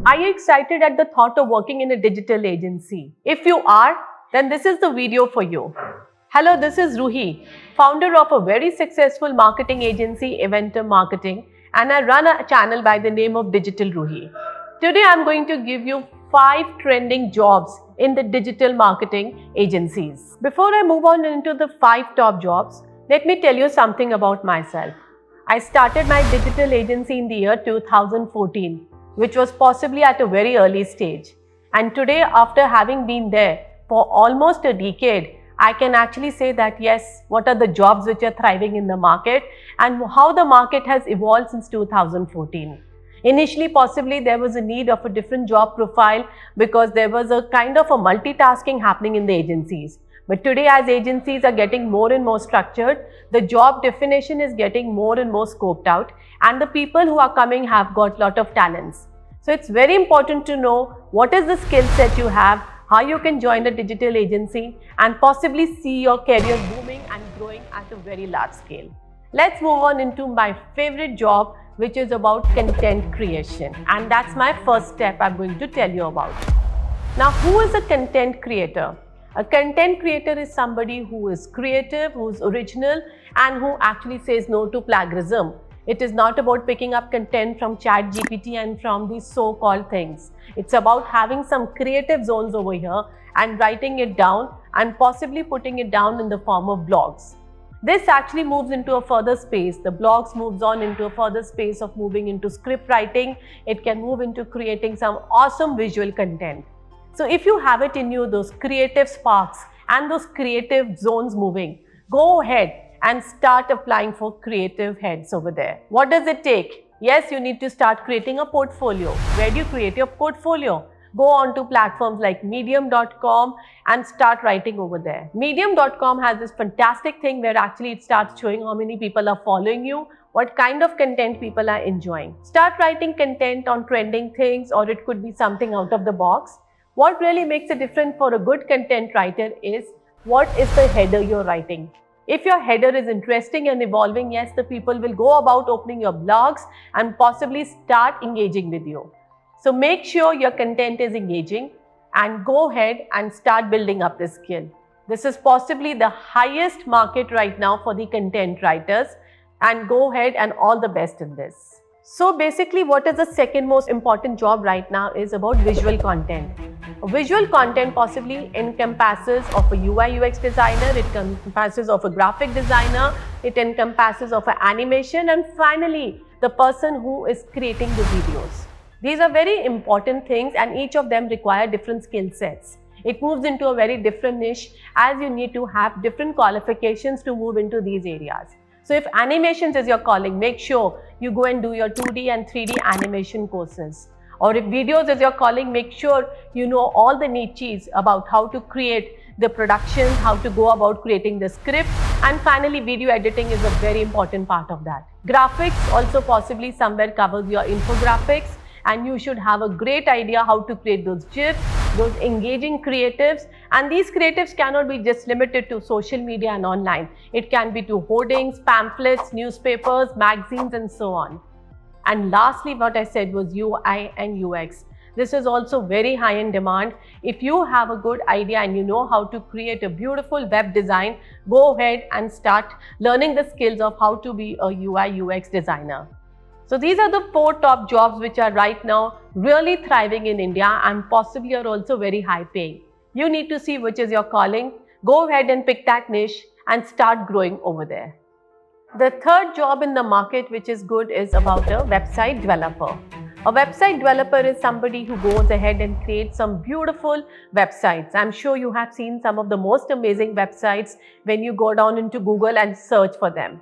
Are you excited at the thought of working in a digital agency? If you are, then this is the video for you. Hello, this is Ruhee, founder of a very successful marketing agency, Eventum Marketing, and I run a channel by the name of Digital Ruhee. Today, I'm going to give you 5 trending jobs in the digital marketing agencies. Before I move on into the 5 top jobs, let me tell you something about myself. I started my digital agency in the year 2014, which was possibly at a very early stage. And today, after having been there for almost a decade, I can actually say that yes, what are the jobs which are thriving in the market and how the market has evolved since 2014. Initially, possibly there was a need of a different job profile because there was a kind of a multitasking happening in the agencies. But today, as agencies are getting more and more structured, the job definition is getting more and more scoped out, and the people who are coming have got a lot of talents. So it's very important to know what is the skill set you have, how you can join a digital agency and possibly see your career booming and growing at a very large scale. Let's move on into my favorite job, which is about content creation. And that's my first step I'm going to tell you about. Now, who is a content creator? A content creator is somebody who is creative, who is original, and who actually says no to plagiarism. It is not about picking up content from ChatGPT and from these so-called things. It's about having some creative zones over here and writing it down and possibly putting it down in the form of blogs. This actually moves into a further space. The blogs moves on into a further space of moving into script writing. It can move into creating some awesome visual content. So if you have it in you, those creative sparks and those creative zones moving, go ahead and start applying for creative heads over there. What does it take? Yes, you need to start creating a portfolio. Where do you create your portfolio? Go on to platforms like medium.com and start writing over there. Medium.com has this fantastic thing where actually it starts showing how many people are following you, what kind of content people are enjoying. Start writing content on trending things, or it could be something out of the box. What really makes a difference for a good content writer is what is the header you're writing. If your header is interesting and evolving, yes, the people will go about opening your blogs and possibly start engaging with you. So make sure your content is engaging and go ahead and start building up this skill. This is possibly the highest market right now for the content writers, and go ahead and all the best in this. So basically, what is the second most important job right now is about visual content. Visual content possibly encompasses of a UI UX designer, it encompasses of a graphic designer, it encompasses of an animation, and finally the person who is creating the videos. These are very important things and each of them require different skill sets. It moves into a very different niche as you need to have different qualifications to move into these areas. So if animations is your calling, make sure you go and do your 2D and 3D animation courses. Or if videos is your calling, make sure you know all the niches about how to create the production, how to go about creating the script, and finally video editing is a very important part of that. Graphics also possibly somewhere covers your infographics, and you should have a great idea how to create those GIFs, those engaging creatives, and these creatives cannot be just limited to social media and online. It can be to hoardings, pamphlets, newspapers, magazines, and so on. And lastly, what I said was UI and UX. This is also very high in demand. If you have a good idea and you know how to create a beautiful web design, go ahead and start learning the skills of how to be a UI UX designer. So these are the 4 top jobs which are right now really thriving in India and possibly are also very high paying. You need to see which is your calling. Go ahead and pick that niche and start growing over there. The third job in the market which is good is about a website developer. A website developer is somebody who goes ahead and creates some beautiful websites. I'm sure you have seen some of the most amazing websites when you go down into Google and search for them.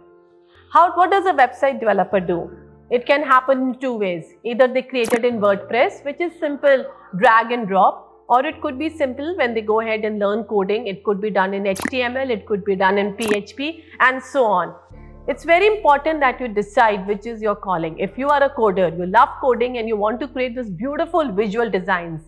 What does a website developer do? It can happen in 2 ways. Either they create it in WordPress, which is simple drag and drop, or it could be simple when they go ahead and learn coding. It could be done in HTML, it could be done in PHP, and so on. It's very important that you decide which is your calling. If you are a coder, you love coding and you want to create this beautiful visual designs,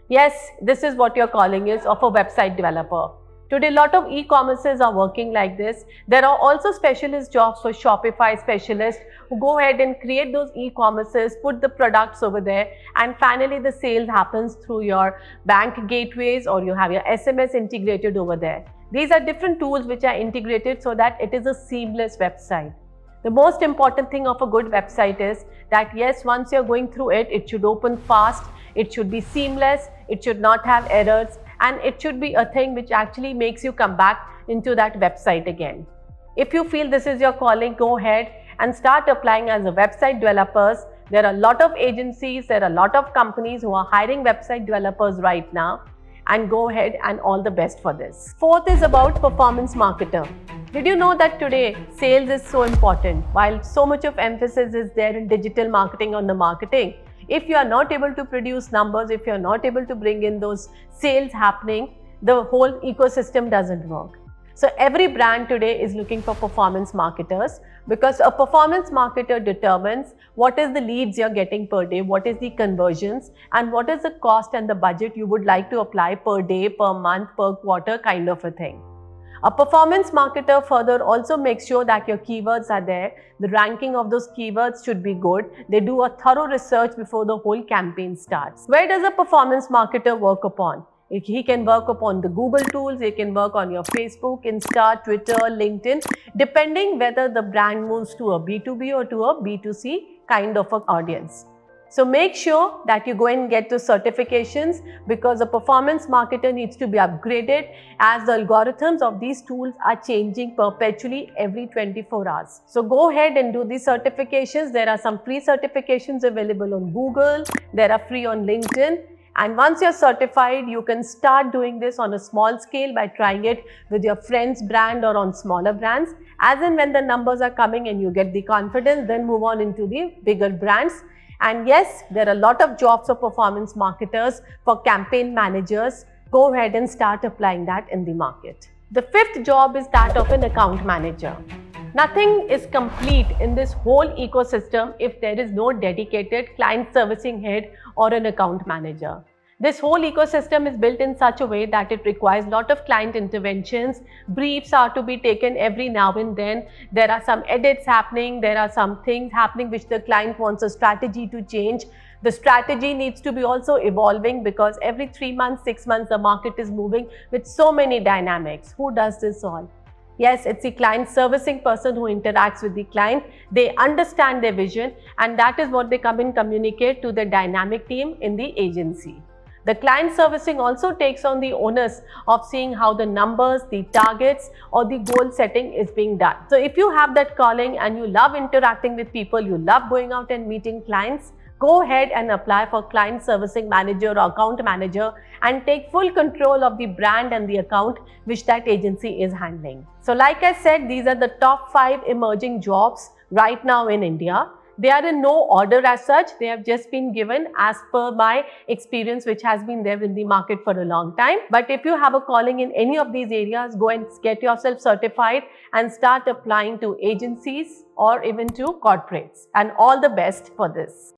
yes, this is what your calling is of a website developer. Today, a lot of e-commerces are working like this. There are also specialist jobs for Shopify specialists who go ahead and create those e-commerces, put the products over there, and finally the sales happens through your bank gateways, or you have your SMS integrated over there. These are different tools which are integrated so that it is a seamless website. The most important thing of a good website is that yes, once you're going through it, it should open fast, it should be seamless, it should not have errors, and it should be a thing which actually makes you come back into that website again. If you feel this is your calling, go ahead and start applying as a website developers. There are a lot of agencies, there are a lot of companies who are hiring website developers right now, and go ahead and all the best for this. Fourth is about performance marketer. Did you know that today sales is so important? While so much of emphasis is there in digital marketing on the marketing, if you are not able to produce numbers, if you are not able to bring in those sales happening, the whole ecosystem doesn't work. So every brand today is looking for performance marketers, because a performance marketer determines what is the leads you're getting per day, what is the conversions, and what is the cost and the budget you would like to apply per day, per month, per quarter kind of a thing. A performance marketer further also makes sure that your keywords are there. The ranking of those keywords should be good. They do a thorough research before the whole campaign starts. Where does a performance marketer work upon? He can work upon the Google tools, he can work on your Facebook, Insta, Twitter, LinkedIn, depending whether the brand moves to a B2B or to a B2C kind of an audience. So make sure that you go and get those certifications, because a performance marketer needs to be upgraded as the algorithms of these tools are changing perpetually every 24 hours. So go ahead and do these certifications. There are some free certifications available on Google, there are free on LinkedIn. And once you're certified, you can start doing this on a small scale by trying it with your friend's brand or on smaller brands. As and when the numbers are coming and you get the confidence, then move on into the bigger brands. And yes, there are a lot of jobs for performance marketers, for campaign managers. Go ahead and start applying that in the market. The fifth job is that of an account manager. Nothing is complete in this whole ecosystem if there is no dedicated client servicing head or an account manager. This whole ecosystem is built in such a way that it requires a lot of client interventions. Briefs are to be taken every now and then. There are some edits happening. There are some things happening which the client wants a strategy to change. The strategy needs to be also evolving, because every 3 months, 6 months, the market is moving with so many dynamics. Who does this all? Yes, it's the client servicing person who interacts with the client. They understand their vision, and that is what they come and communicate to the dynamic team in the agency. The client servicing also takes on the onus of seeing how the numbers, the targets, or the goal setting is being done. So if you have that calling and you love interacting with people, you love going out and meeting clients, go ahead and apply for client servicing manager or account manager and take full control of the brand and the account which that agency is handling. So like I said, these are the top 5 emerging jobs right now in India. They are in no order as such. They have just been given as per my experience, which has been there in the market for a long time. But if you have a calling in any of these areas, go and get yourself certified and start applying to agencies or even to corporates. And all the best for this.